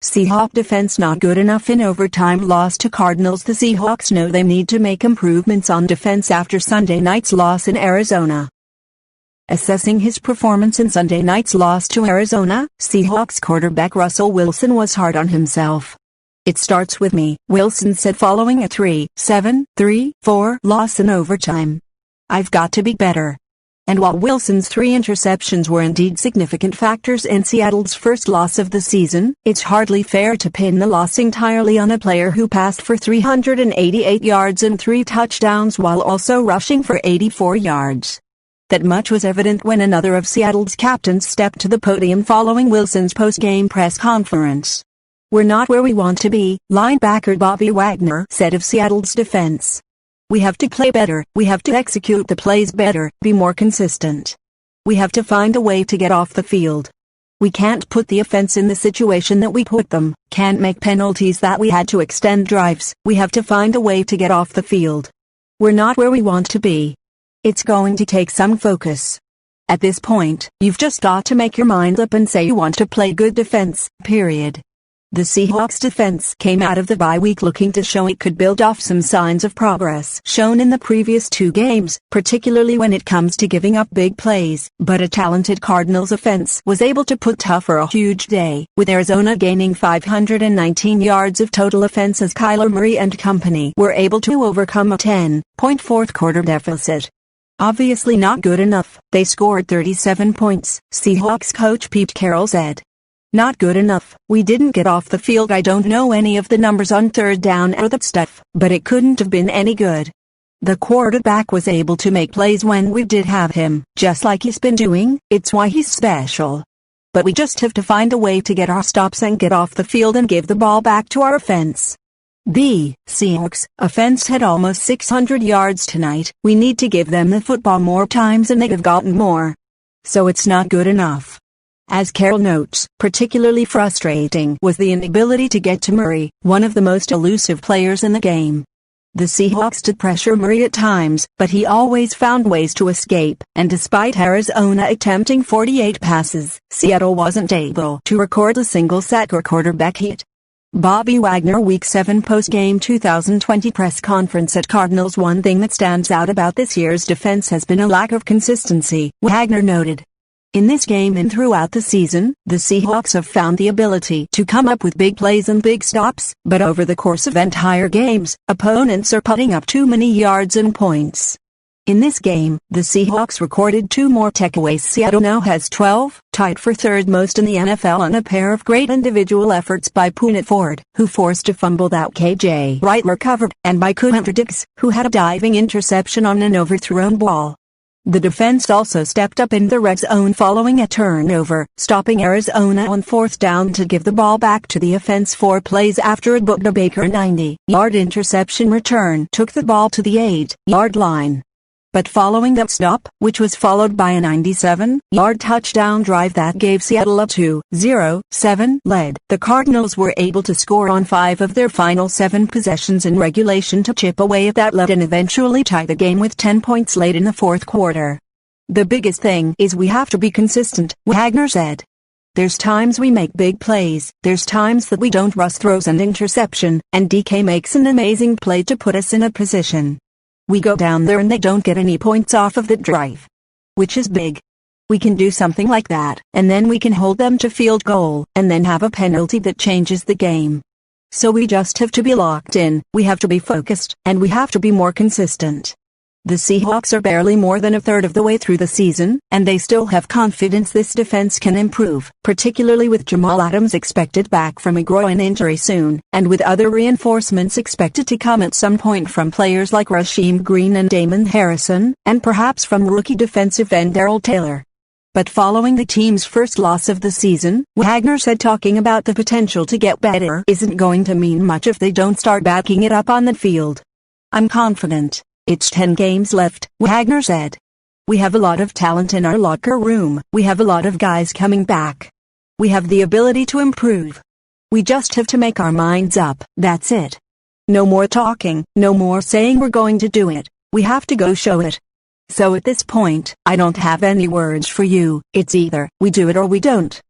Seahawk defense not good enough in overtime loss to Cardinals. The Seahawks know they need to make improvements on defense after Sunday night's loss in Arizona. Assessing his performance in Sunday night's loss to Arizona, Seahawks quarterback Russell Wilson was hard on himself. "It starts with me," Wilson said following a 3-7-3-4 loss in overtime. "I've got to be better." And while Wilson's 3 interceptions were indeed significant factors in Seattle's first loss of the season, it's hardly fair to pin the loss entirely on a player who passed for 388 yards and 3 touchdowns while also rushing for 84 yards. That much was evident when another of Seattle's captains stepped to the podium following Wilson's post-game press conference. "We're not where we want to be," linebacker Bobby Wagner said of Seattle's defense. "We have to play better, we have to execute the plays better, be more consistent. We have to find a way to get off the field. We can't put the offense in the situation that we put them, can't make penalties that we had to extend drives, we have to find a way to get off the field. We're not where we want to be. It's going to take some focus. At this point, you've just got to make your mind up and say you want to play good defense, period." The Seahawks defense came out of the bye week looking to show it could build off some signs of progress shown in the previous 2 games, particularly when it comes to giving up big plays, but a talented Cardinals offense was able to put tough for a huge day, with Arizona gaining 519 yards of total offense as Kyler Murray and company were able to overcome a 10-point fourth-quarter deficit. "Obviously not good enough, they scored 37 points, Seahawks coach Pete Carroll said. "Not good enough, we didn't get off the field. I don't know any of the numbers on third down or that stuff, but it couldn't have been any good. The quarterback was able to make plays when we did have him, just like he's been doing, it's why he's special. But we just have to find a way to get our stops and get off the field and give the ball back to our offense." The Seahawks offense had almost 600 yards tonight. "We need to give them the football more times and they'd have gotten more. So it's not good enough." As Carroll notes, particularly frustrating was the inability to get to Murray, one of the most elusive players in the game. The Seahawks did pressure Murray at times, but he always found ways to escape, and despite Arizona attempting 48 passes, Seattle wasn't able to record a single sack or quarterback hit. Bobby Wagner Week 7 post-game 2020 press conference at Cardinals. "One thing that stands out about this year's defense has been a lack of consistency," Wagner noted. "In this game and throughout the season, the Seahawks have found the ability to come up with big plays and big stops, but over the course of entire games, opponents are putting up too many yards and points." In this game, the Seahawks recorded 2 more takeaways. Seattle now has 12, tied for third most in the NFL, on a pair of great individual efforts by Poonat Ford, who forced a fumble that KJ Wright recovered, and by Hunter Diggs, who had a diving interception on an overthrown ball. The defense also stepped up in the red zone following a turnover, stopping Arizona on 4th down to give the ball back to the offense 4 plays after a Budda Baker 90-yard interception return took the ball to the 8-yard line. But following that stop, which was followed by a 97-yard touchdown drive that gave Seattle a 2-0-7 lead, the Cardinals were able to score on 5 of their final 7 possessions in regulation to chip away at that lead and eventually tie the game with 10 points late in the fourth quarter. "The biggest thing is we have to be consistent," Wagner said. "There's times we make big plays, there's times that we don't. Russ throws an interception, and DK makes an amazing play to put us in a position. We go down there and they don't get any points off of that drive. Which is big. We can do something like that, and then we can hold them to field goal, and then have a penalty that changes the game. So we just have to be locked in, we have to be focused, and we have to be more consistent." The Seahawks are barely more than a third of the way through the season, and they still have confidence this defense can improve, particularly with Jamal Adams expected back from a groin injury soon, and with other reinforcements expected to come at some point from players like Rasheem Green and Damon Harrison, and perhaps from rookie defensive end Darrell Taylor. But following the team's first loss of the season, Wagner said talking about the potential to get better isn't going to mean much if they don't start backing it up on the field. "I'm confident. It's 10 games left," Wagner said. "We have a lot of talent in our locker room, we have a lot of guys coming back. We have the ability to improve. We just have to make our minds up, that's it. No more talking, no more saying we're going to do it, we have to go show it. So at this point, I don't have any words for you, it's either we do it or we don't."